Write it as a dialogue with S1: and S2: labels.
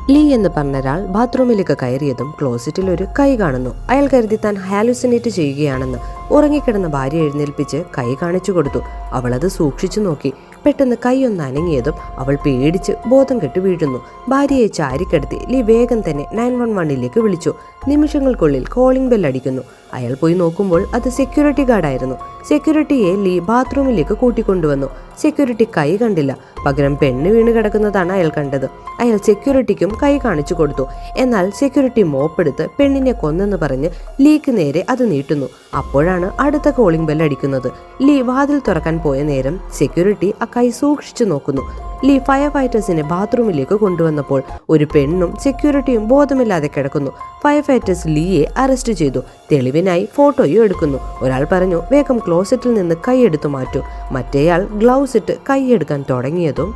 S1: Lee എന്ന് പറഞ്ഞൊരാൾ ബാത്റൂമിലേക്ക് കയറിയതും ക്ലോസറ്റിൽ ഒരു കൈ കാണുന്നു. അയാൾ കരുതി താൻ ഹാലുസിനേറ്റ് ചെയ്യുകയാണെന്ന്. ഉറങ്ങിക്കിടന്ന ഭാര്യ എഴുന്നേൽപ്പിച്ച് കൈ കാണിച്ചു കൊടുത്തു. അവളത് സൂക്ഷിച്ചു നോക്കി. പെട്ടെന്ന് കൈയൊന്ന് അനങ്ങിയതും അവൾ പേടിച്ച് ബോധം കെട്ട് വീഴുന്നു. ഭാര്യയെ ചാരിക്കെടുത്തി ലീ വേഗം തന്നെ 911ലേക്ക് വിളിച്ചു. നിമിഷങ്ങൾക്കുള്ളിൽ കോളിംഗ് ബെൽ അടിക്കുന്നു. അയാൾ പോയി നോക്കുമ്പോൾ അത് സെക്യൂരിറ്റി ഗാർഡായിരുന്നു. സെക്യൂരിറ്റിയെ ലീ ബാത്റൂമിലേക്ക് കൂട്ടിക്കൊണ്ടുവന്നു. സെക്യൂരിറ്റി കൈ കണ്ടില്ല, പകരം പെണ്ണ് വീണ് കിടക്കുന്നതാണ് അയാൾ കണ്ടത്. അയാൾ സെക്യൂരിറ്റിക്കും കൈ കാണിച്ചു കൊടുത്തു. എന്നാൽ സെക്യൂരിറ്റി മോപ്പെടുത്ത് പെണ്ണിനെ കൊന്നെന്ന് പറഞ്ഞ് ലീക്ക് നേരെ അത് നീട്ടുന്നു. അപ്പോഴാണ് അടുത്ത കോളിംഗ് ബെൽ അടിക്കുന്നത്. ലീ വാതിൽ തുറക്കാൻ പോയ നേരം സെക്യൂരിറ്റി ആ കൈ സൂക്ഷിച്ചു നോക്കുന്നു. ലീ ഫയർ ഫൈറ്റേഴ്സിനെ ബാത്റൂമിലേക്ക് കൊണ്ടുവന്നപ്പോൾ ഒരു പെണ്ണും സെക്യൂരിറ്റിയും ബോധമില്ലാതെ കിടക്കുന്നു. ഫയർ ഫൈറ്റേഴ്സ് ലീയെ അറസ്റ്റ് ചെയ്തു. തെളിവിനായി ഫോട്ടോയും എടുക്കുന്നു. ഒരാൾ പറഞ്ഞു, വേഗം ക്ലോസറ്റിൽ നിന്ന് കൈയെടുത്തു മാറ്റൂ. മറ്റേയാൾ ഗ്ലൗസ് ഇട്ട് കൈയെടുക്കാൻ തുടങ്ങിയതും